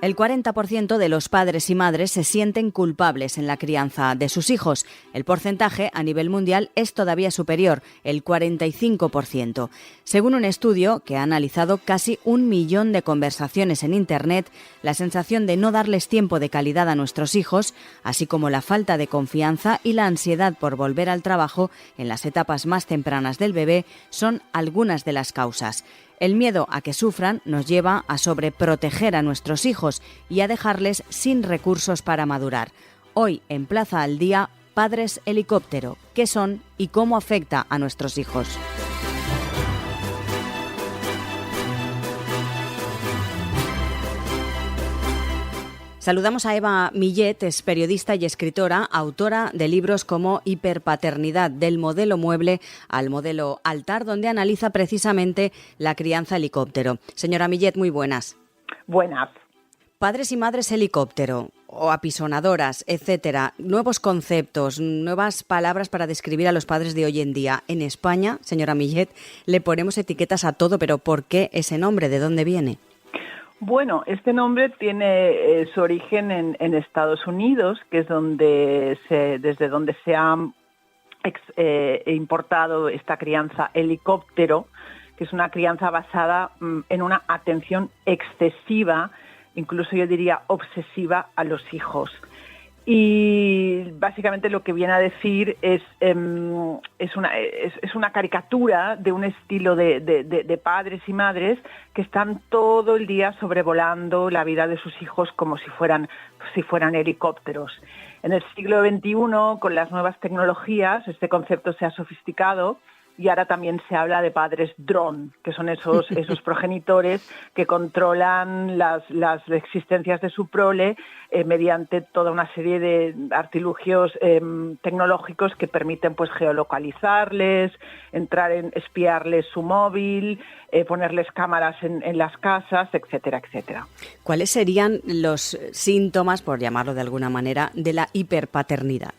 El 40% de los padres y madres se sienten culpables en la crianza de sus hijos. El porcentaje a nivel mundial es todavía superior, el 45%. Según un estudio que ha analizado casi 1 millón de conversaciones en Internet, la sensación de no darles tiempo de calidad a nuestros hijos, así como la falta de confianza y la ansiedad por volver al trabajo en las etapas más tempranas del bebé son algunas de las causas. El miedo a que sufran nos lleva a sobreproteger a nuestros hijos y a dejarles sin recursos para madurar. Hoy, en Plaza al Día, Padres Helicóptero, ¿qué son y cómo afecta a nuestros hijos? Saludamos a Eva Millet, es periodista y escritora, autora de libros como Hiperpaternidad, del modelo mueble al modelo altar, donde analiza precisamente la crianza helicóptero. Señora Millet, muy buenas. Buenas. Padres y madres helicóptero o apisonadoras, etcétera, nuevos conceptos, nuevas palabras para describir a los padres de hoy en día. En España, señora Millet, le ponemos etiquetas a todo, pero ¿por qué ese nombre? ¿De dónde viene? Bueno, este nombre tiene su origen en Estados Unidos, que es desde donde se ha importado esta crianza helicóptero, que es una crianza basada en una atención excesiva, incluso yo diría obsesiva, a los hijos. Y básicamente lo que viene a decir es una caricatura de un estilo de padres y madres que están todo el día sobrevolando la vida de sus hijos como si fueran helicópteros. En el siglo XXI, con las nuevas tecnologías, este concepto se ha sofisticado y ahora también se habla de padres dron, que son esos progenitores que controlan las existencias de su prole mediante toda una serie de artilugios tecnológicos que permiten pues geolocalizarles, espiarles su móvil, ponerles cámaras en las casas, etcétera, etcétera. ¿Cuáles serían los síntomas, por llamarlo de alguna manera, de la hiperpaternidad?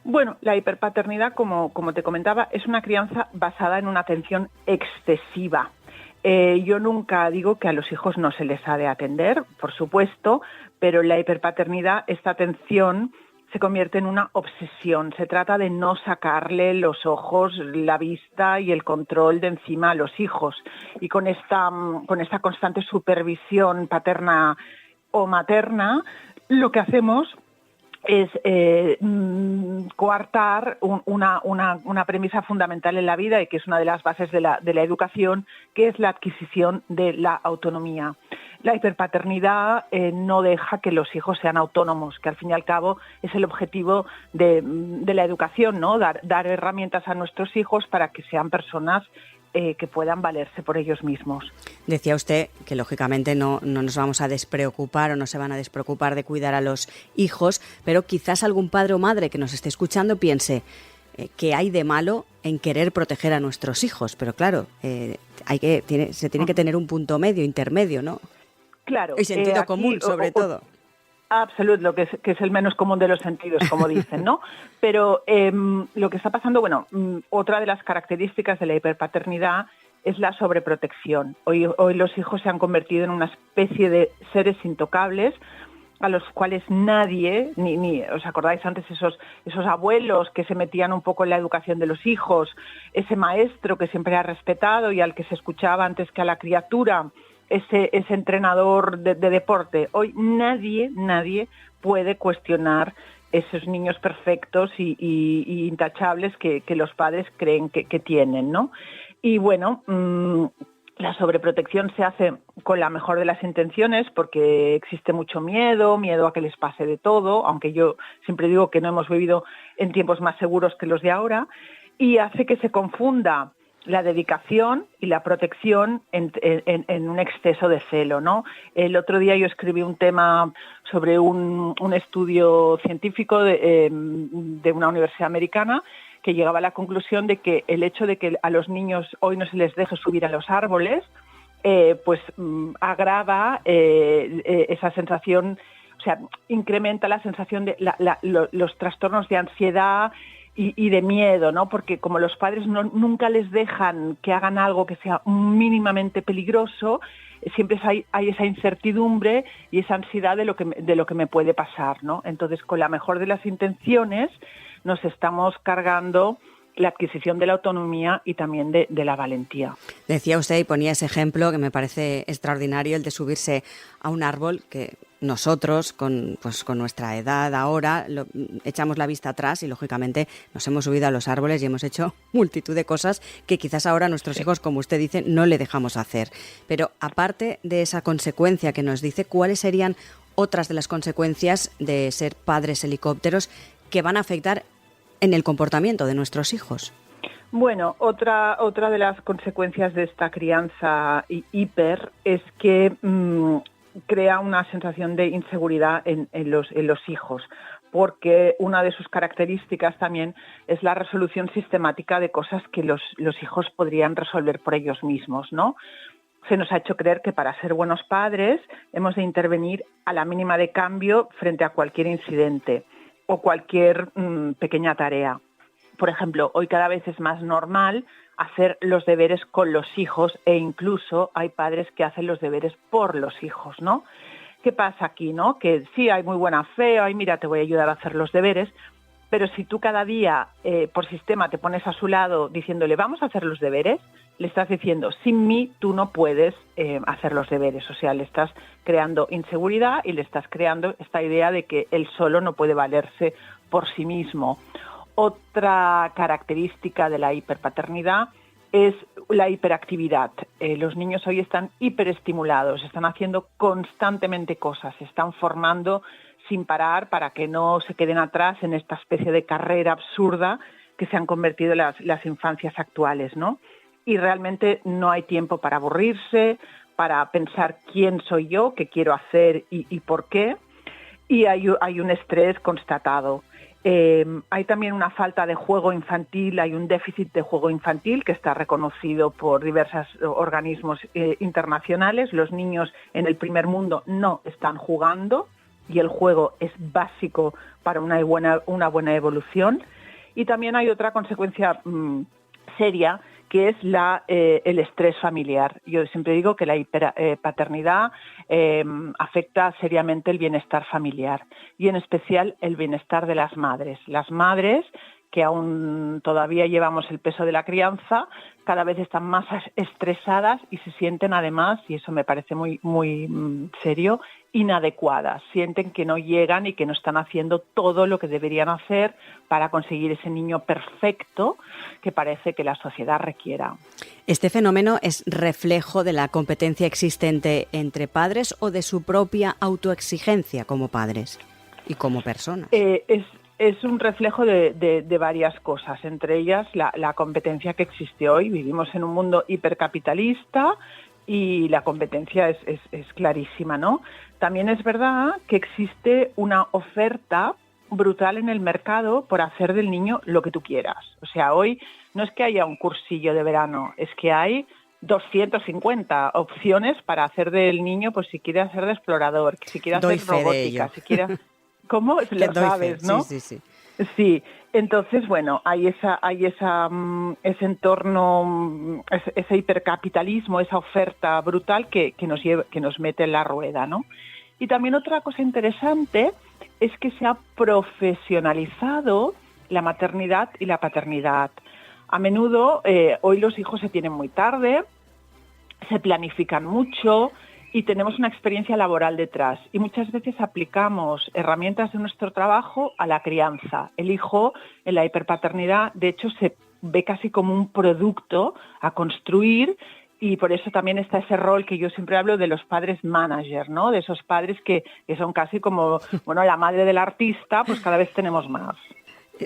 Bueno, la hiperpaternidad, como te comentaba, es una crianza basada en una atención excesiva. Yo nunca digo que a los hijos no se les ha de atender, por supuesto, pero en la hiperpaternidad esta atención se convierte en una obsesión. Se trata de no sacarle los ojos, la vista y el control de encima a los hijos. Y con esta constante supervisión paterna o materna, lo que hacemos es coartar una premisa fundamental en la vida y que es una de las bases de la educación, que es la adquisición de la autonomía. La hiperpaternidad no deja que los hijos sean autónomos, que al fin y al cabo es el objetivo de la educación, ¿no? Dar herramientas a nuestros hijos para que sean personas que puedan valerse por ellos mismos. Decía usted que lógicamente no nos vamos a despreocupar o no se van a despreocupar de cuidar a los hijos, pero quizás algún padre o madre que nos esté escuchando piense que hay de malo en querer proteger a nuestros hijos, pero claro, se tiene que tener un punto medio, intermedio, ¿no? Claro. Y sentido común, sobre todo. Absoluto, que es el menos común de los sentidos, como dicen, ¿no? Pero lo que está pasando, otra de las características de la hiperpaternidad es la sobreprotección. Hoy los hijos se han convertido en una especie de seres intocables a los cuales nadie, ni ¿os acordáis antes esos abuelos que se metían un poco en la educación de los hijos, ese maestro que siempre ha respetado y al que se escuchaba antes que a la criatura, ese entrenador de deporte? Hoy nadie puede cuestionar esos niños perfectos y intachables que los padres creen que tienen, ¿no? Y bueno, la sobreprotección se hace con la mejor de las intenciones porque existe mucho miedo a que les pase de todo, aunque yo siempre digo que no hemos vivido en tiempos más seguros que los de ahora, y hace que se confunda la dedicación y la protección en un exceso de celo, ¿no? El otro día yo escribí un tema sobre un estudio científico de una universidad americana que llegaba a la conclusión de que el hecho de que a los niños hoy no se les deje subir a los árboles, agrava esa sensación, o sea, incrementa la sensación de los trastornos de ansiedad, y de miedo, ¿no? Porque como los padres nunca les dejan que hagan algo que sea mínimamente peligroso, siempre hay esa incertidumbre y esa ansiedad de lo que me puede pasar, ¿no? Entonces, con la mejor de las intenciones, nos estamos cargando la adquisición de la autonomía y también de la valentía. Decía usted y ponía ese ejemplo que me parece extraordinario, el de subirse a un árbol, que nosotros, con nuestra edad ahora, echamos la vista atrás y, lógicamente, nos hemos subido a los árboles y hemos hecho multitud de cosas que quizás ahora nuestros hijos, como usted dice, no le dejamos hacer. Pero aparte de esa consecuencia que nos dice, ¿cuáles serían otras de las consecuencias de ser padres helicópteros que van a afectar en el comportamiento de nuestros hijos? Bueno, otra de las consecuencias de esta crianza hiper es que crea una sensación de inseguridad en los hijos, porque una de sus características también es la resolución sistemática de cosas que los hijos podrían resolver por ellos mismos, ¿no? Se nos ha hecho creer que para ser buenos padres hemos de intervenir a la mínima de cambio frente a cualquier incidente o cualquier pequeña tarea. Por ejemplo, hoy cada vez es más normal hacer los deberes con los hijos e incluso hay padres que hacen los deberes por los hijos, ¿no? ¿Qué pasa aquí, no? Que sí, hay muy buena fe, ay, mira, te voy a ayudar a hacer los deberes, pero si tú cada día por sistema te pones a su lado diciéndole vamos a hacer los deberes, le estás diciendo sin mí tú no puedes hacer los deberes, o sea, le estás creando inseguridad y le estás creando esta idea de que él solo no puede valerse por sí mismo. Otra característica de la hiperpaternidad es la hiperactividad. Los niños hoy están hiperestimulados, están haciendo constantemente cosas, se están formando sin parar para que no se queden atrás en esta especie de carrera absurda que se han convertido las infancias actuales, ¿no? Y realmente no hay tiempo para aburrirse, para pensar quién soy yo, qué quiero hacer y por qué. Y hay un estrés constatado. Hay también una falta de juego infantil, hay un déficit de juego infantil que está reconocido por diversos organismos internacionales. Los niños en el primer mundo no están jugando y el juego es básico para una buena evolución. Y también hay otra consecuencia seria, que es el estrés familiar. Yo siempre digo que la hiperpaternidad afecta seriamente el bienestar familiar y en especial el bienestar de las madres. Las madres, que aún todavía llevamos el peso de la crianza, cada vez están más estresadas y se sienten además, y eso me parece muy, muy serio, inadecuadas. Sienten que no llegan y que no están haciendo todo lo que deberían hacer para conseguir ese niño perfecto que parece que la sociedad requiera. ¿Este fenómeno es reflejo de la competencia existente entre padres o de su propia autoexigencia como padres y como personas? Es un reflejo de varias cosas, entre ellas la competencia que existe hoy. Vivimos en un mundo hipercapitalista y la competencia es clarísima, ¿no? También es verdad que existe una oferta brutal en el mercado por hacer del niño lo que tú quieras. O sea, hoy no es que haya un cursillo de verano, es que hay 250 opciones para hacer del niño, pues si quiere hacer de explorador, si quiere hacer robótica, si quiere... ¿Cómo? Lo sabes, ¿no? Sí. Sí, entonces, bueno, hay ese entorno, ese hipercapitalismo, esa oferta brutal que nos mete en la rueda, ¿no? Y también otra cosa interesante es que se ha profesionalizado la maternidad y la paternidad. A menudo, hoy los hijos se tienen muy tarde, se planifican mucho y tenemos una experiencia laboral detrás. Y muchas veces aplicamos herramientas de nuestro trabajo a la crianza. El hijo, en la hiperpaternidad, de hecho, se ve casi como un producto a construir. Y por eso también está ese rol que yo siempre hablo de los padres manager, ¿no? De esos padres que son casi como, bueno, la madre del artista, pues cada vez tenemos más.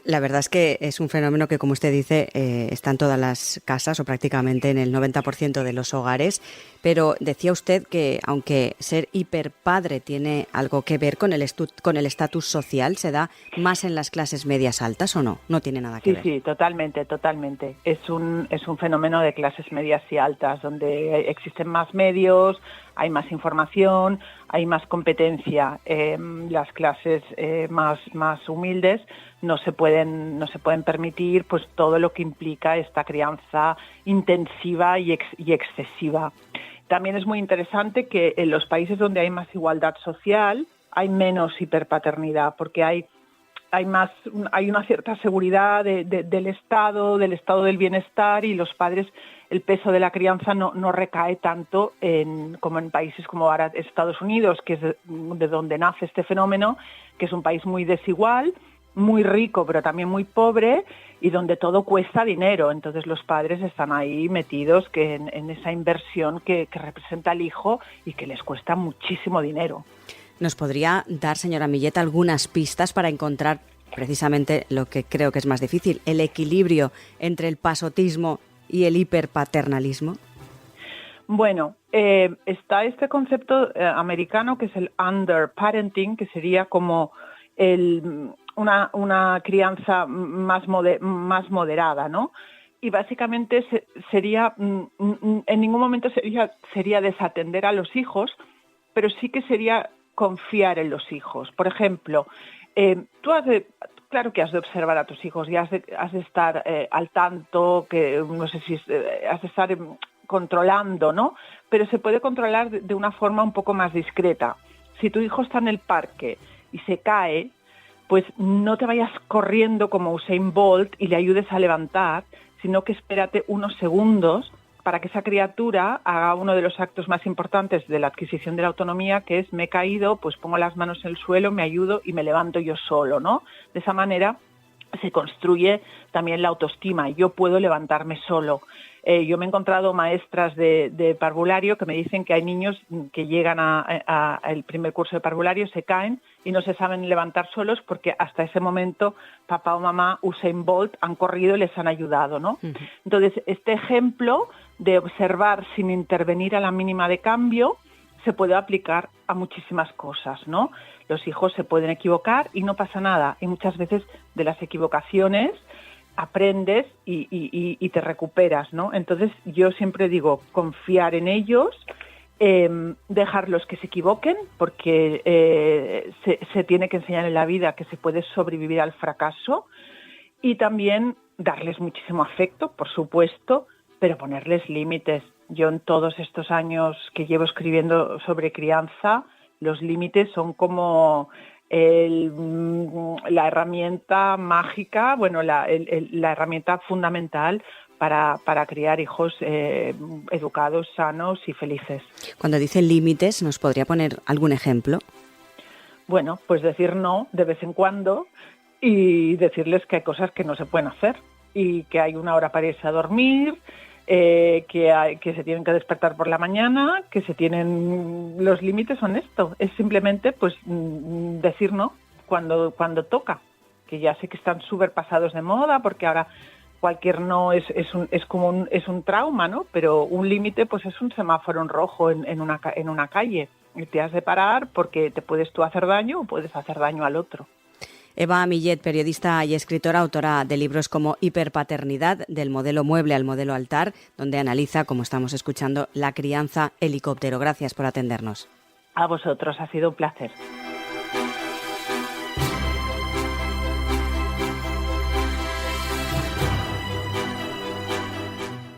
La verdad es que es un fenómeno que, como usted dice, está en todas las casas o prácticamente en el 90% de los hogares, Pero decía usted que aunque ser hiperpadre tiene algo que ver con el estatus social, ¿se da más en las clases medias altas o no? No tiene nada que ver. Sí, totalmente. Es un fenómeno de clases medias y altas, donde existen más medios, hay más información, hay más competencia. Las clases más humildes no se pueden permitir pues todo lo que implica esta crianza intensiva y excesiva. También es muy interesante que en los países donde hay más igualdad social hay menos hiperpaternidad, porque hay una cierta seguridad del Estado del bienestar, y los padres, el peso de la crianza no recae tanto como en países como ahora Estados Unidos, que es de donde nace este fenómeno, que es un país muy desigual, muy rico pero también muy pobre, y donde todo cuesta dinero. Entonces los padres están ahí metidos en esa inversión que representa el hijo y que les cuesta muchísimo dinero. ¿Nos podría dar, señora Millet, algunas pistas para encontrar precisamente lo que creo que es más difícil, el equilibrio entre el pasotismo y el hiperpaternalismo? Bueno, está este concepto americano que es el underparenting, que sería como una crianza más moderada, ¿no? Y básicamente sería, en ningún momento sería desatender a los hijos, pero sí que sería confiar en los hijos. Por ejemplo, claro que has de observar a tus hijos y has de estar al tanto, que no sé si has de estar controlando, ¿no? Pero se puede controlar de una forma un poco más discreta. Si tu hijo está en el parque y se cae, pues no te vayas corriendo como Usain Bolt y le ayudes a levantar, sino que espérate unos segundos para que esa criatura haga uno de los actos más importantes de la adquisición de la autonomía, que es: me he caído, pues pongo las manos en el suelo, me ayudo y me levanto yo solo, ¿no? De esa manera se construye también la autoestima. Yo puedo levantarme solo. Yo me he encontrado maestras de parvulario que me dicen que hay niños que llegan al primer curso de parvulario, se caen y no se saben levantar solos porque hasta ese momento papá o mamá Usain Bolt han corrido y les han ayudado, ¿no? Uh-huh. Entonces, este ejemplo de observar sin intervenir a la mínima de cambio se puede aplicar a muchísimas cosas, ¿no? Los hijos se pueden equivocar y no pasa nada. Y muchas veces de las equivocaciones aprendes y te recuperas, ¿no? Entonces yo siempre digo, confiar en ellos, dejarlos que se equivoquen, porque se tiene que enseñar en la vida que se puede sobrevivir al fracaso, y también darles muchísimo afecto, por supuesto, pero ponerles límites. Yo en todos estos años que llevo escribiendo sobre crianza, los límites son como la herramienta mágica, bueno, la herramienta fundamental para criar hijos educados, sanos y felices. Cuando dice límites, ¿nos podría poner algún ejemplo? Bueno, pues decir no de vez en cuando y decirles que hay cosas que no se pueden hacer y que hay una hora para irse a dormir, que se tienen que despertar por la mañana, los límites son esto, es simplemente pues decir no cuando toca, que ya sé que están súper pasados de moda porque ahora cualquier no es un trauma, ¿no? Pero un límite pues es un semáforo en rojo en una calle y te has de parar porque te puedes tú hacer daño o puedes hacer daño al otro. Eva Millet, periodista y escritora, autora de libros como Hiperpaternidad, del modelo mueble al modelo altar, donde analiza, como estamos escuchando, la crianza helicóptero. Gracias por atendernos. A vosotros, ha sido un placer.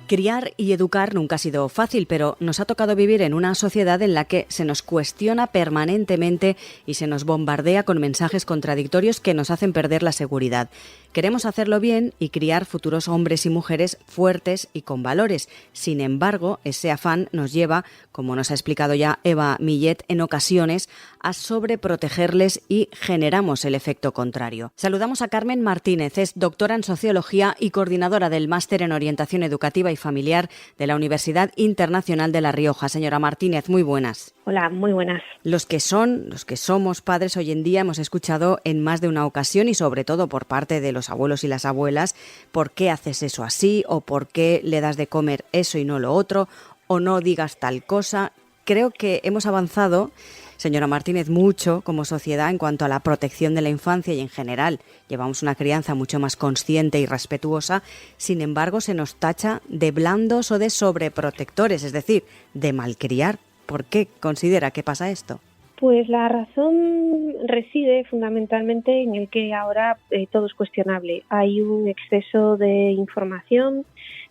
Criar y educar nunca ha sido fácil, pero nos ha tocado vivir en una sociedad en la que se nos cuestiona permanentemente y se nos bombardea con mensajes contradictorios que nos hacen perder la seguridad. Queremos hacerlo bien y criar futuros hombres y mujeres fuertes y con valores. Sin embargo, ese afán nos lleva, como nos ha explicado ya Eva Millet, en ocasiones a sobreprotegerles y generamos el efecto contrario. Saludamos a Carmen Martínez, es doctora en Sociología y coordinadora del Máster en Orientación Educativa y Familiar de la Universidad Internacional de La Rioja. Señora Martínez, muy buenas. Hola, muy buenas. Los que somos padres hoy en día hemos escuchado en más de una ocasión y sobre todo por parte de los abuelos y las abuelas, ¿por qué haces eso así? O ¿por qué le das de comer eso y no lo otro? o no digas tal cosa. Creo que hemos avanzado, señora Martínez, mucho como sociedad en cuanto a la protección de la infancia y en general llevamos una crianza mucho más consciente y respetuosa. Sin embargo, se nos tacha de blandos o de sobreprotectores, es decir, de malcriar. ¿Por qué considera que pasa esto? Pues la razón reside fundamentalmente en el que ahora todo es cuestionable. Hay un exceso de información,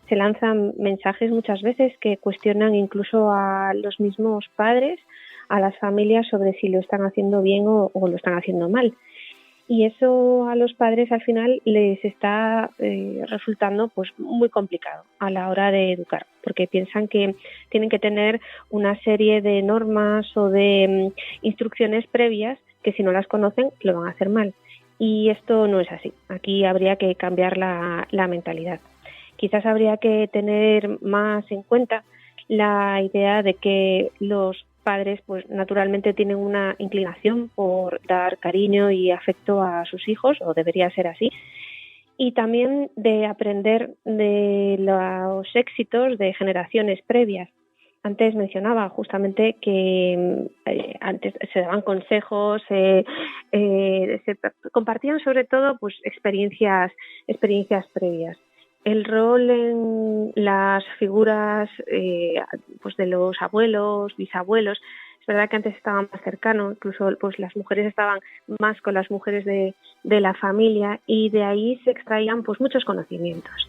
se lanzan mensajes muchas veces que cuestionan incluso a los mismos padres, a las familias, sobre si lo están haciendo bien o lo están haciendo mal. Y eso a los padres al final les está resultando pues muy complicado a la hora de educar, porque piensan que tienen que tener una serie de normas o de instrucciones previas que si no las conocen lo van a hacer mal. Y esto no es así. Aquí habría que cambiar la mentalidad. Quizás habría que tener más en cuenta la idea de que los padres pues naturalmente tienen una inclinación por dar cariño y afecto a sus hijos, o debería ser así, y también de aprender de los éxitos de generaciones previas. Antes mencionaba justamente que antes se daban consejos, se compartían sobre todo pues experiencias previas. El rol en las figuras pues de los abuelos, bisabuelos, es verdad que antes estaban más cercanos, incluso pues las mujeres estaban más con las mujeres de la familia y de ahí se extraían pues muchos conocimientos.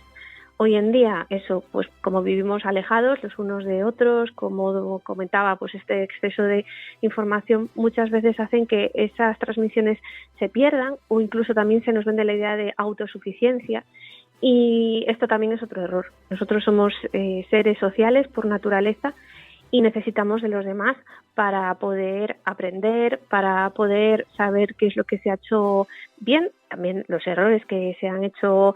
Hoy en día, eso, pues como vivimos alejados los unos de otros, como comentaba, pues este exceso de información muchas veces hacen que esas transmisiones se pierdan o incluso también se nos vende la idea de autosuficiencia. Y esto también es otro error. Nosotros somos seres sociales por naturaleza y necesitamos de los demás para poder aprender, para poder saber qué es lo que se ha hecho bien, también los errores que se han hecho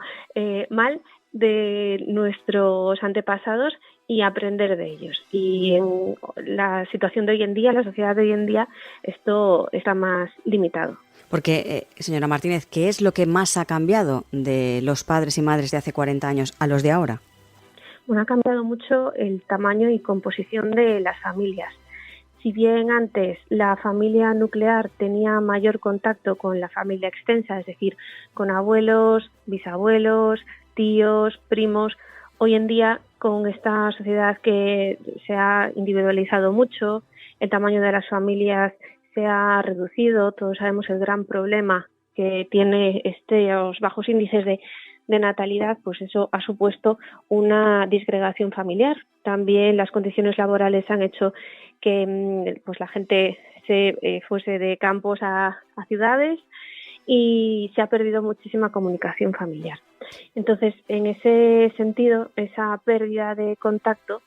mal de nuestros antepasados y aprender de ellos. Y en la situación de hoy en día, la sociedad de hoy en día, esto está más limitado. Porque, señora Martínez, ¿qué es lo que más ha cambiado de los padres y madres de hace 40 años a los de ahora? Bueno, ha cambiado mucho el tamaño y composición de las familias. Si bien antes la familia nuclear tenía mayor contacto con la familia extensa, es decir, con abuelos, bisabuelos, tíos, primos, hoy en día con esta sociedad que se ha individualizado mucho, el tamaño de las familias se ha reducido, todos sabemos el gran problema que tiene estos bajos índices de natalidad, pues eso ha supuesto una disgregación familiar. También las condiciones laborales han hecho que pues la gente se fuese de campos a ciudades y se ha perdido muchísima comunicación familiar. Entonces, en ese sentido, esa pérdida de contacto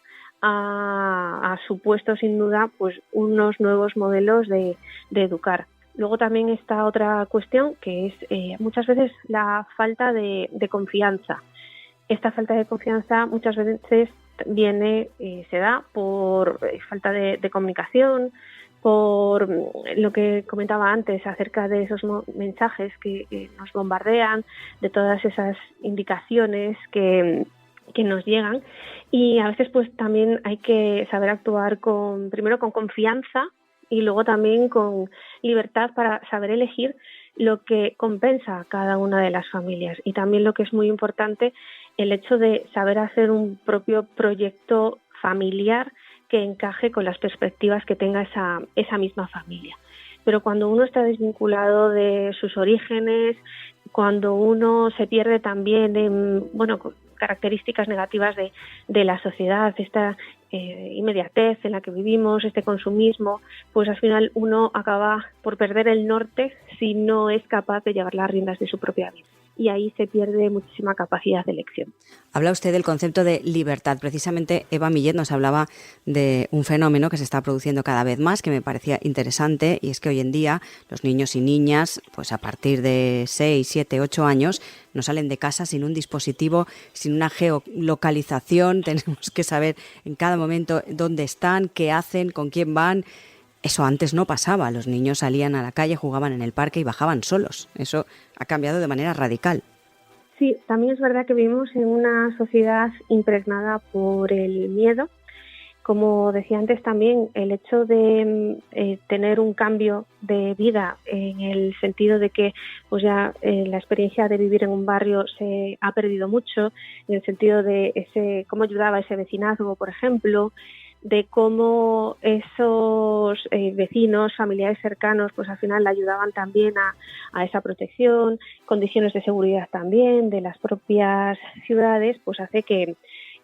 ha supuesto sin duda pues unos nuevos modelos de educar. Luego también está otra cuestión que es muchas veces la falta de confianza. Esta falta de confianza muchas veces viene se da por falta de comunicación, por lo que comentaba antes acerca de esos mensajes que nos bombardean, de todas esas indicaciones que nos llegan, y a veces pues también hay que saber actuar primero con confianza y luego también con libertad para saber elegir lo que compensa a cada una de las familias. Y también lo que es muy importante, el hecho de saber hacer un propio proyecto familiar que encaje con las perspectivas que tenga esa misma familia. Pero cuando uno está desvinculado de sus orígenes, cuando uno se pierde también en características negativas de la sociedad, esta inmediatez en la que vivimos, este consumismo, pues al final uno acaba por perder el norte si no es capaz de llevar las riendas de su propia vida. Y ahí se pierde muchísima capacidad de elección. Habla usted del concepto de libertad. Precisamente Eva Millet nos hablaba de un fenómeno que se está produciendo cada vez más, que me parecía interesante, y es que hoy en día los niños y niñas, pues a partir de 6, 7, 8 años, no salen de casa sin un dispositivo, sin una geolocalización. Tenemos que saber en cada momento dónde están, qué hacen, con quién van. Eso antes no pasaba. Los niños salían a la calle, jugaban en el parque y bajaban solos. Eso ha cambiado de manera radical. Sí, también es verdad que vivimos en una sociedad impregnada por el miedo Como decía antes también, el hecho de tener un cambio de vida en el sentido de que pues ya la experiencia de vivir en un barrio se ha perdido mucho, en el sentido de cómo ayudaba ese vecinazgo, por ejemplo, de cómo esos vecinos, familiares cercanos, pues al final le ayudaban también a esa protección, condiciones de seguridad también de las propias ciudades, pues hace que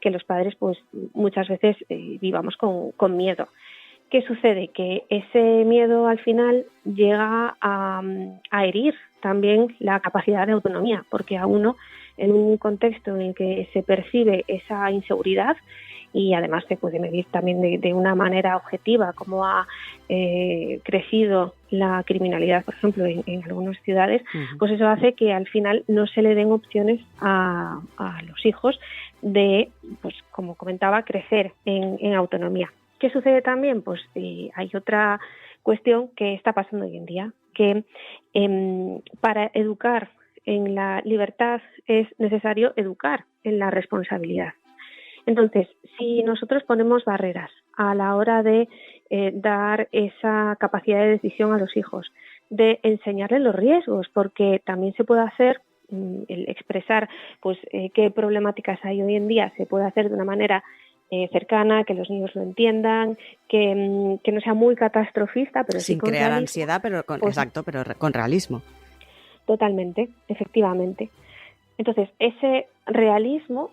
los padres pues muchas veces vivamos con miedo. ¿Qué sucede? Que ese miedo al final llega a herir también la capacidad de autonomía, porque a uno, en un contexto en el que se percibe esa inseguridad, y además se puede medir también de una manera objetiva cómo ha crecido la criminalidad, por ejemplo, en algunas ciudades, pues eso hace que al final no se le den opciones a los hijos de, pues como comentaba, crecer en autonomía. ¿Qué sucede también? Pues hay otra cuestión que está pasando hoy en día, que para educar en la libertad es necesario educar en la responsabilidad. Entonces, si nosotros ponemos barreras a la hora de dar esa capacidad de decisión a los hijos, de enseñarles los riesgos, porque también se puede hacer, el expresar pues qué problemáticas hay hoy en día, se puede hacer de una manera cercana, que los niños lo entiendan, que no sea muy catastrofista, pero sin sí con crear realismo. Ansiedad, pero pues, con realismo. Totalmente, efectivamente. Entonces, ese realismo,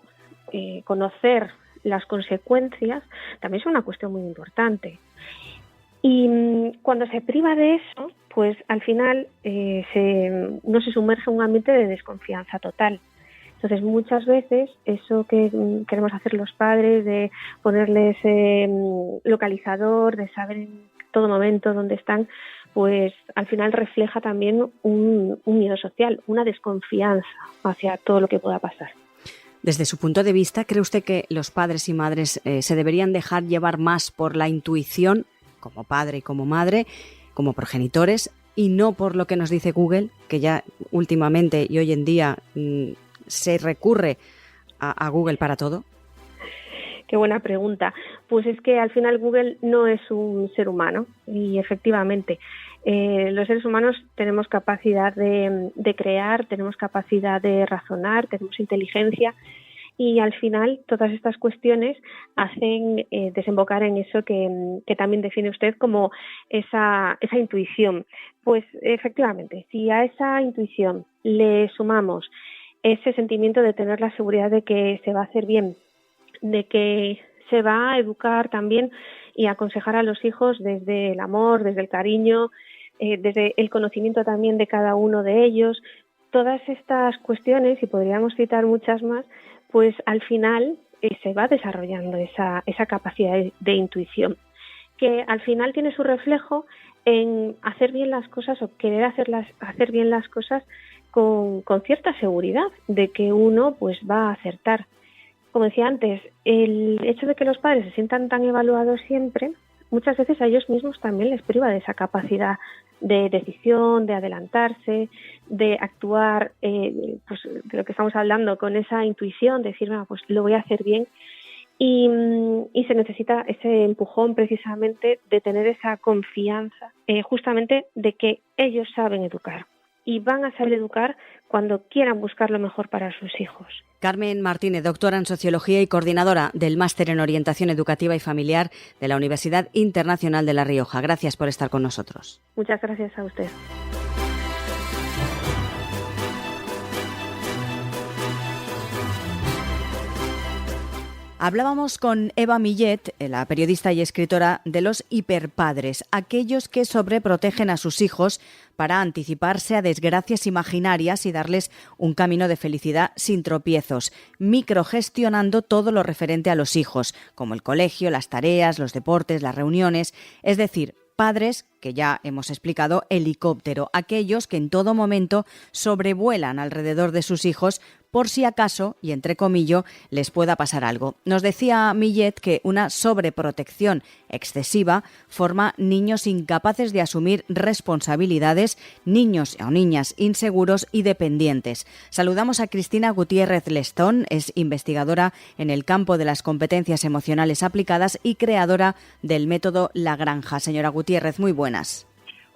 conocer las consecuencias, también es una cuestión muy importante. Y cuando se priva de eso, pues al final no se sumerge en un ambiente de desconfianza total. Entonces, muchas veces eso que queremos hacer los padres, de ponerles localizador, de saber en todo momento dónde están, pues al final refleja también un miedo social, una desconfianza hacia todo lo que pueda pasar. Desde su punto de vista, ¿cree usted que los padres y madres se deberían dejar llevar más por la intuición, como padre y como madre, como progenitores, y no por lo que nos dice Google, que ya últimamente y hoy en día se recurre a Google para todo? Qué buena pregunta. Pues es que al final Google no es un ser humano y efectivamente los seres humanos tenemos capacidad de crear, tenemos capacidad de razonar, tenemos inteligencia y al final todas estas cuestiones hacen desembocar en eso que también define usted como esa intuición. Pues efectivamente, si a esa intuición le sumamos ese sentimiento de tener la seguridad de que se va a hacer bien, de que se va a educar también y aconsejar a los hijos desde el amor, desde el cariño, desde el conocimiento también de cada uno de ellos. Todas estas cuestiones, y podríamos citar muchas más, pues al final se va desarrollando esa capacidad de intuición, que al final tiene su reflejo en hacer bien las cosas o querer hacer bien las cosas con cierta seguridad de que uno pues va a acertar. Como decía antes, el hecho de que los padres se sientan tan evaluados siempre, muchas veces a ellos mismos también les priva de esa capacidad de decisión, de adelantarse, de actuar, pues de lo que estamos hablando, con esa intuición, de decir, pues lo voy a hacer bien. Y se necesita ese empujón precisamente de tener esa confianza, justamente de que ellos saben educar y van a saber educar cuando quieran buscar lo mejor para sus hijos. Carmen Martínez, doctora en Sociología y coordinadora del Máster en Orientación Educativa y Familiar de la Universidad Internacional de La Rioja. Gracias por estar con nosotros. Muchas gracias a usted. Hablábamos con Eva Millet, la periodista y escritora, de los hiperpadres, aquellos que sobreprotegen a sus hijos para anticiparse a desgracias imaginarias y darles un camino de felicidad sin tropiezos, microgestionando todo lo referente a los hijos, como el colegio, las tareas, los deportes, las reuniones, es decir, padres, que ya hemos explicado, helicóptero, aquellos que en todo momento sobrevuelan alrededor de sus hijos por si acaso, y entre comillas, les pueda pasar algo. Nos decía Millet que una sobreprotección excesiva forma niños incapaces de asumir responsabilidades, niños o niñas inseguros y dependientes. Saludamos a Cristina Gutiérrez Lestón, es investigadora en el campo de las competencias emocionales aplicadas y creadora del método La Granja. Señora Gutiérrez, muy buenas.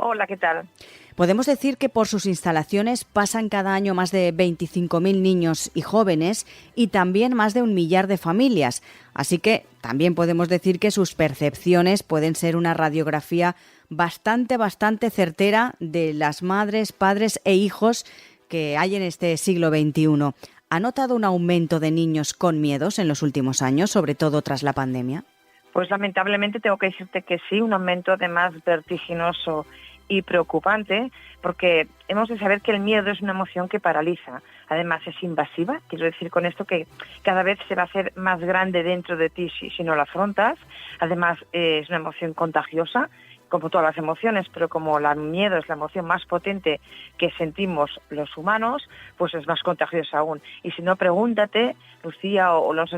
Hola, ¿qué tal? Podemos decir que por sus instalaciones pasan cada año más de 25.000 niños y jóvenes y también más de 1 millar de familias. Así que también podemos decir que sus percepciones pueden ser una radiografía bastante certera de las madres, padres e hijos que hay en este siglo XXI. ¿Ha notado un aumento de niños con miedos en los últimos años, sobre todo tras la pandemia? Pues lamentablemente tengo que decirte que sí, un aumento además vertiginoso y preocupante, porque hemos de saber que el miedo es una emoción que paraliza. Además es invasiva, quiero decir con esto que cada vez se va a hacer más grande dentro de ti si no la afrontas. Además es una emoción contagiosa, como todas las emociones, pero como el miedo es la emoción más potente que sentimos los humanos, pues es más contagiosa aún. Y si no, pregúntate, Lucía, o los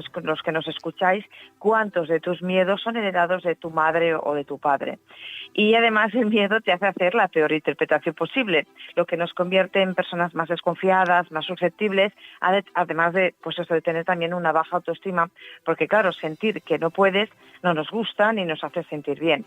que nos escucháis, cuántos de tus miedos son heredados de tu madre o de tu padre. Y además el miedo te hace hacer la peor interpretación posible, lo que nos convierte en personas más desconfiadas, más susceptibles, además de, pues eso, de tener también una baja autoestima, porque claro, sentir que no puedes no nos gusta ni nos hace sentir bien.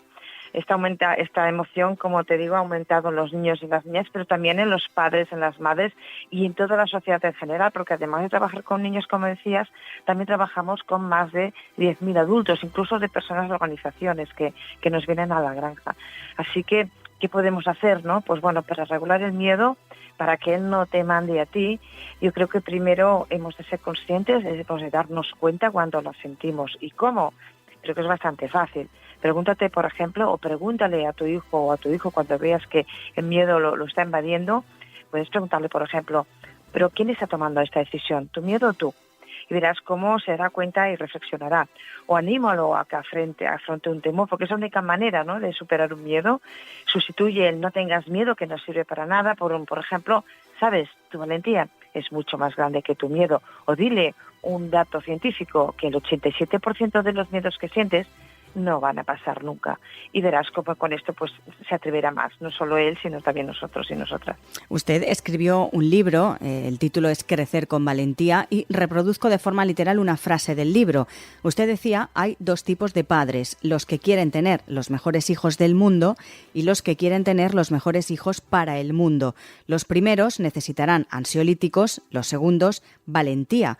Esta emoción, como te digo, ha aumentado en los niños y las niñas, pero también en los padres, en las madres y en toda la sociedad en general, porque además de trabajar con niños, como decías, también trabajamos con más de 10.000 adultos, incluso de personas de organizaciones que nos vienen a la granja. Así que, ¿qué podemos hacer, no? Pues bueno, para regular el miedo, para que él no te mande a ti, yo creo que primero hemos de ser conscientes, hemos de darnos cuenta cuando lo sentimos. ¿Y cómo? Creo que es bastante fácil. Pregúntate, por ejemplo, o pregúntale a tu hijo o a tu hijo cuando veas que el miedo lo está invadiendo, puedes preguntarle, por ejemplo, ¿pero quién está tomando esta decisión? ¿Tu miedo o tú? Y verás cómo se dará cuenta y reflexionará. O anímalo a que afronte un temor, porque es la única manera, ¿no?, de superar un miedo. Sustituye el no tengas miedo, que no sirve para nada, por ejemplo, ¿sabes? Tu valentía es mucho más grande que tu miedo. O dile un dato científico, que el 87% de los miedos que sientes no van a pasar nunca. Y verás cómo con esto pues se atreverá más, no solo él, sino también nosotros y nosotras. Usted escribió un libro, el título es Crecer con valentía, y reproduzco de forma literal una frase del libro. Usted decía, hay 2 tipos de padres, los que quieren tener los mejores hijos del mundo y los que quieren tener los mejores hijos para el mundo. Los primeros necesitarán ansiolíticos, los segundos, valentía.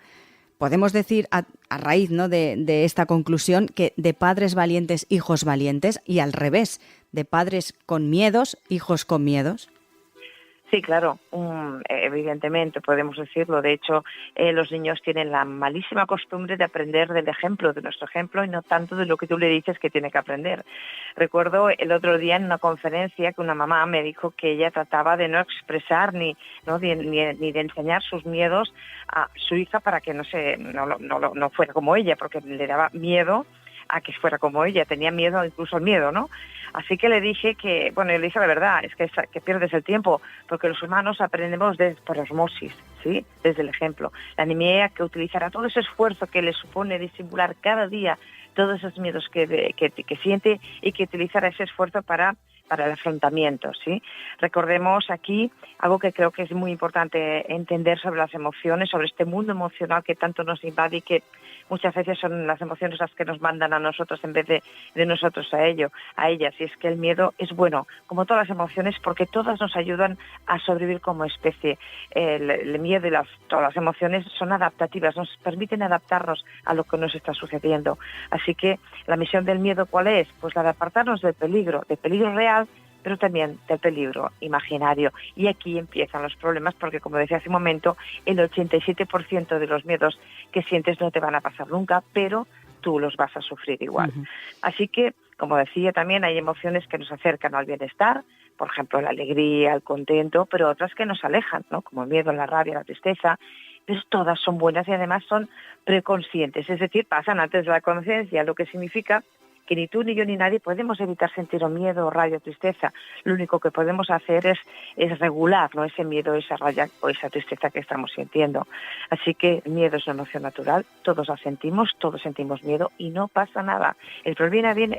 Podemos decir, a raíz, ¿no?, de esta conclusión, que de padres valientes, hijos valientes, y al revés, de padres con miedos, hijos con miedos. Sí, claro, evidentemente podemos decirlo. De hecho, los niños tienen la malísima costumbre de aprender del ejemplo, de nuestro ejemplo, y no tanto de lo que tú le dices que tiene que aprender. Recuerdo el otro día en una conferencia que una mamá me dijo que ella trataba de no expresar ni de enseñar sus miedos a su hija para que no fuera como ella, porque le daba miedo a que fuera como ella, tenía miedo incluso al miedo, ¿no? Así que le dije que, bueno, yo le dije la verdad, es que pierdes el tiempo, porque los humanos aprendemos por osmosis, ¿sí?, desde el ejemplo. La niña que utilizará todo ese esfuerzo que le supone disimular cada día todos esos miedos que siente, y que utilizará ese esfuerzo para el afrontamiento, ¿sí? Recordemos aquí algo que creo que es muy importante entender sobre las emociones, sobre este mundo emocional que tanto nos invade y que muchas veces son las emociones las que nos mandan a nosotros en vez de nosotros a ellas. Y es que el miedo es bueno, como todas las emociones, porque todas nos ayudan a sobrevivir como especie. El miedo y todas las emociones son adaptativas, nos permiten adaptarnos a lo que nos está sucediendo. Así que la misión del miedo, ¿cuál es? Pues la de apartarnos del peligro real, pero también del peligro imaginario. Y aquí empiezan los problemas, porque como decía hace un momento, el 87% de los miedos que sientes no te van a pasar nunca, pero tú los vas a sufrir igual. Uh-huh. Así que, como decía, también hay emociones que nos acercan al bienestar, por ejemplo, la alegría, el contento, pero otras que nos alejan, ¿no?, como el miedo, la rabia, la tristeza. Pero todas son buenas y además son preconscientes, es decir, pasan antes de la conciencia, lo que significa que ni tú, ni yo, ni nadie podemos evitar sentir o miedo, o rabia o tristeza. Lo único que podemos hacer es regular, ¿no?, ese miedo, esa rabia o esa tristeza que estamos sintiendo. Así que el miedo es una emoción natural, todos la sentimos, todos sentimos miedo y no pasa nada. El problema viene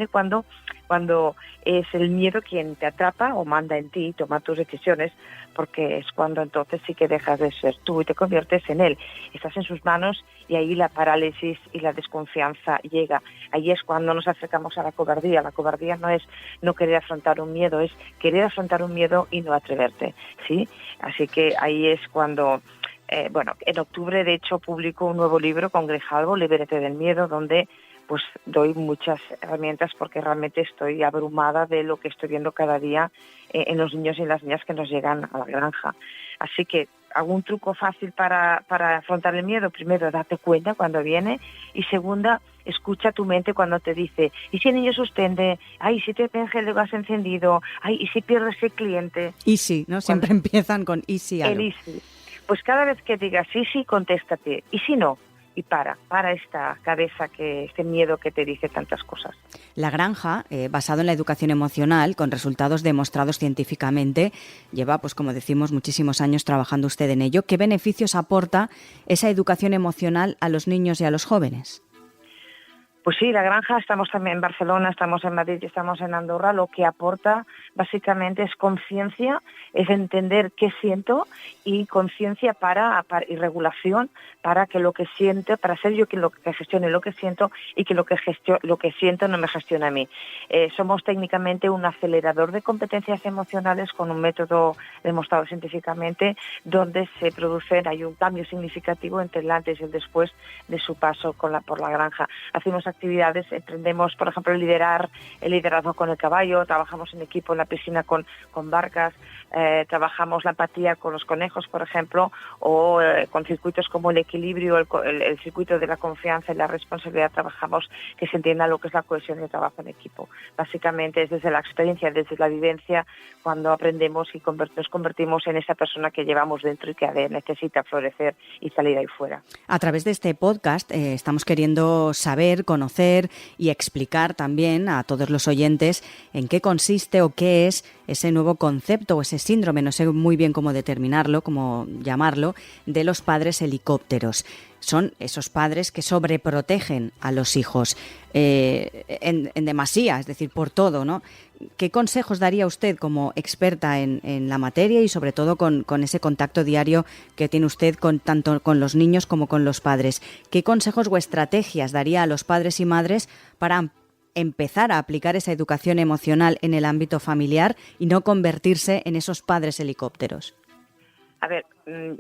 cuando es el miedo quien te atrapa o manda en ti tomar tus decisiones, porque es cuando entonces sí que dejas de ser tú y te conviertes en él. Estás en sus manos y ahí la parálisis y la desconfianza llega. Ahí es cuando nos acercamos a la cobardía. La cobardía no es no querer afrontar un miedo, es querer afrontar un miedo y no atreverte, ¿sí? Así que ahí es cuando... en octubre, de hecho, publico un nuevo libro con Grijalbo, Libérate del miedo, donde pues doy muchas herramientas porque realmente estoy abrumada de lo que estoy viendo cada día en los niños y las niñas que nos llegan a la granja. Así que algún truco fácil para afrontar el miedo: primero, date cuenta cuando viene, y segunda, escucha tu mente cuando te dice, ¿y si el niño suspende? Ay, si te deja el gas encendido, ay, ¿y si pierdes el cliente? Y sí, ¿no? Siempre empiezan con y si algo. El y si. Pues cada vez que digas sí, contéstate, y si no, y para esta cabeza, este miedo que te dice tantas cosas. La granja, basado en la educación emocional, con resultados demostrados científicamente, lleva, pues como decimos, muchísimos años trabajando usted en ello. ¿Qué beneficios aporta esa educación emocional a los niños y a los jóvenes? Pues sí, la granja, estamos también en Barcelona, estamos en Madrid y estamos en Andorra. Lo que aporta básicamente es conciencia, es entender qué siento, y conciencia y regulación para que lo que siento, para ser yo quien lo que gestione lo que siento, y que lo que siento no me gestione a mí. Somos técnicamente un acelerador de competencias emocionales con un método demostrado científicamente, donde hay un cambio significativo entre el antes y el después de su paso por la granja. Hacemos actividades, aprendemos, por ejemplo, el liderazgo con el caballo, trabajamos en equipo en la piscina con barcas, trabajamos la empatía con los conejos, por ejemplo, o con circuitos como el equilibrio, el circuito de la confianza y la responsabilidad. Trabajamos que se entienda lo que es la cohesión y el trabajo en equipo. Básicamente es desde la experiencia, desde la vivencia, cuando aprendemos y nos convertimos en esa persona que llevamos dentro y que necesita florecer y salir ahí fuera. A través de este podcast estamos queriendo saber, conocer y explicar también a todos los oyentes en qué consiste o qué es ese nuevo concepto o ese síndrome, no sé muy bien cómo determinarlo, cómo llamarlo, de los padres helicópteros. Son esos padres que sobreprotegen a los hijos en demasía, es decir, por todo, ¿no? ¿Qué consejos daría usted como experta en la materia y sobre todo con ese contacto diario que tiene usted tanto con los niños como con los padres? ¿Qué consejos o estrategias daría a los padres y madres para empezar a aplicar esa educación emocional en el ámbito familiar y no convertirse en esos padres helicópteros? A ver,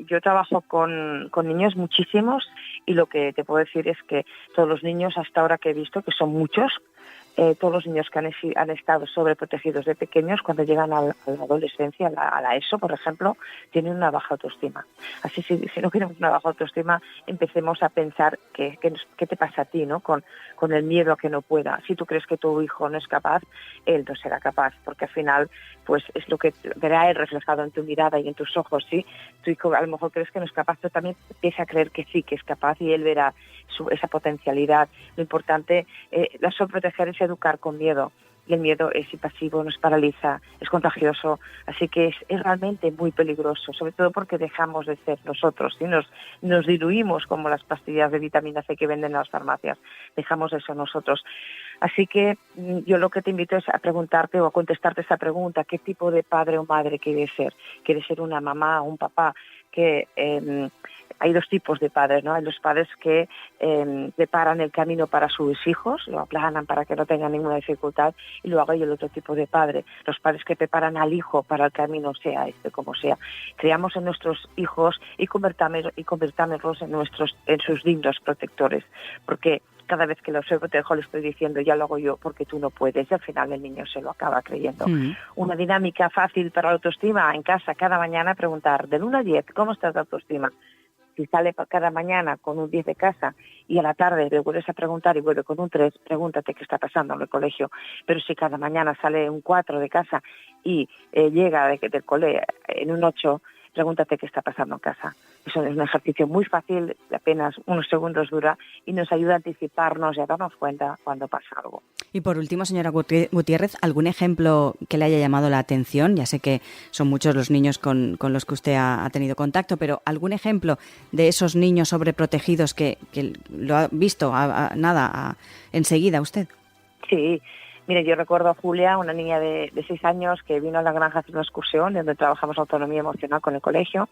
yo trabajo con niños muchísimos, y lo que te puedo decir es que todos los niños hasta ahora que he visto, que son muchos, todos los niños que han estado sobreprotegidos de pequeños, cuando llegan a la adolescencia, a la ESO, por ejemplo, tienen una baja autoestima. Así, si no queremos una baja autoestima, empecemos a pensar qué te pasa a ti, ¿no? Con el miedo a que no pueda. Si tú crees que tu hijo no es capaz, él no será capaz, porque al final pues es lo que verá él reflejado en tu mirada y en tus ojos, ¿sí? Tu hijo a lo mejor crees que no es capaz, pero también empieza a creer que sí, que es capaz, y él verá esa potencialidad. Lo importante, la sobreproteger es educar con miedo, y el miedo es invasivo, nos paraliza, es contagioso, así que es realmente muy peligroso, sobre todo porque dejamos de ser nosotros, ¿sí? Nos diluimos como las pastillas de vitamina C que venden en las farmacias, dejamos de ser nosotros. Así que yo lo que te invito es a preguntarte o a contestarte esa pregunta: ¿qué tipo de padre o madre quieres ser? ¿Quieres ser una mamá o un papá que... Hay dos tipos de padres, ¿no? Hay los padres que preparan el camino para sus hijos, lo aplanan para que no tengan ninguna dificultad, y luego hay el otro tipo de padre, los padres que preparan al hijo para el camino, sea como sea. Creamos en nuestros hijos y convertámoslos en sus dignos protectores, porque cada vez que lo sobreprotejo le estoy diciendo, ya lo hago yo porque tú no puedes, y al final el niño se lo acaba creyendo. Una dinámica fácil para la autoestima: en casa cada mañana preguntar del 1 al 10, ¿cómo estás de autoestima? Si sale cada mañana con un 10 de casa y a la tarde le vuelves a preguntar y vuelve con un 3, pregúntate qué está pasando en el colegio. Pero si cada mañana sale un 4 de casa y llega del cole en un 8, pregúntate qué está pasando en casa. Eso es un ejercicio muy fácil, de apenas unos segundos dura y nos ayuda a anticiparnos y a darnos cuenta cuando pasa algo. Y por último, señora Gutiérrez, ¿algún ejemplo que le haya llamado la atención? Ya sé que son muchos los niños con los que usted ha tenido contacto, pero ¿algún ejemplo de esos niños sobreprotegidos que lo ha visto enseguida usted? Sí. Mire, yo recuerdo a Julia, una niña de 6 años que vino a la granja a hacer una excursión donde trabajamos autonomía emocional con el colegio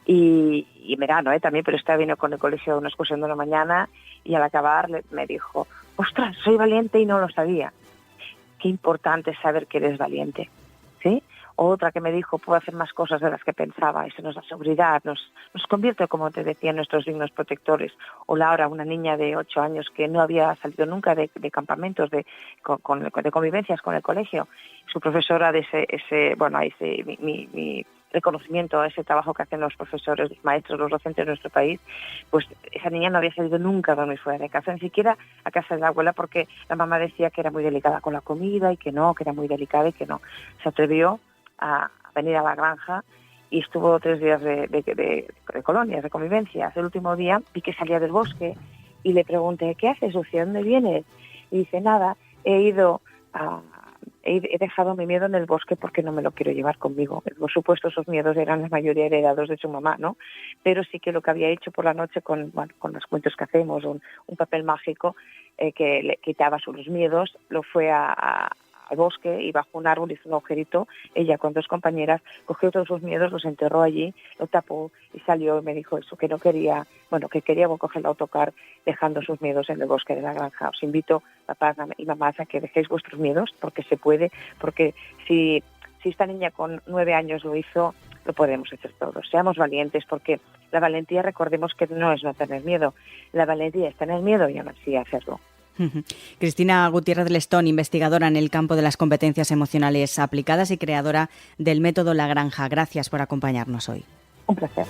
y en verano también, pero esta vino con el colegio a una excursión de una mañana y al acabar me dijo, ostras, soy valiente y no lo sabía. Qué importante es saber que eres valiente, ¿sí? Otra que me dijo, puedo hacer más cosas de las que pensaba, eso nos da seguridad, nos convierte, como te decía, en nuestros dignos protectores. O Laura, una niña de 8 años que no había salido nunca de campamentos, de convivencias con el colegio. Su profesora de mi reconocimiento a ese trabajo que hacen los profesores, los maestros, los docentes de nuestro país, pues esa niña no había salido nunca a dormir fuera de casa, ni siquiera a casa de la abuela, porque la mamá decía que era muy delicada con la comida y que era muy delicada y que no. Se atrevió a venir a la granja y estuvo 3 días de colonias, de convivencias. El último día vi que salía del bosque y le pregunté, ¿qué haces, Lucía? ¿Dónde vienes? Y dice, nada, he dejado mi miedo en el bosque porque no me lo quiero llevar conmigo. Por supuesto, esos miedos eran la mayoría heredados de su mamá, ¿no? Pero sí que lo que había hecho por la noche con los cuentos que hacemos, un papel mágico que le quitaba sus miedos, lo fue al bosque y bajo un árbol hizo un agujerito. Ella con 2 compañeras cogió todos sus miedos, los enterró allí, lo tapó y salió y me dijo eso, que no quería, que quería coger el autocar dejando sus miedos en el bosque de la granja. Os invito, papás y mamás, a que dejéis vuestros miedos porque se puede, porque si esta niña con 9 años lo hizo, lo podemos hacer todos. Seamos valientes, porque la valentía, recordemos que no es no tener miedo, la valentía es tener miedo y aún así hacerlo. Cristina Gutiérrez Lestón, investigadora en el campo de las competencias emocionales aplicadas y creadora del método La Granja. Gracias por acompañarnos hoy. Un placer.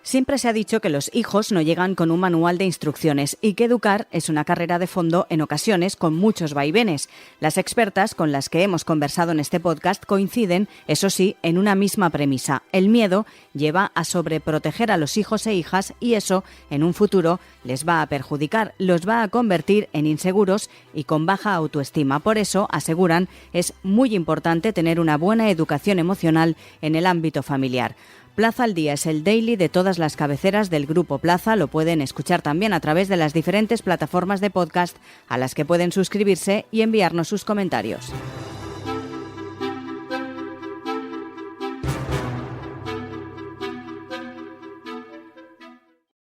Siempre se ha dicho que los hijos no llegan con un manual de instrucciones y que educar es una carrera de fondo en ocasiones con muchos vaivenes. Las expertas con las que hemos conversado en este podcast coinciden, eso sí, en una misma premisa. El miedo lleva a sobreproteger a los hijos e hijas y eso, en un futuro, les va a perjudicar, los va a convertir en inseguros y con baja autoestima. Por eso, aseguran, es muy importante tener una buena educación emocional en el ámbito familiar. Plaza al Día es el daily de todas las cabeceras del Grupo Plaza. Lo pueden escuchar también a través de las diferentes plataformas de podcast a las que pueden suscribirse y enviarnos sus comentarios.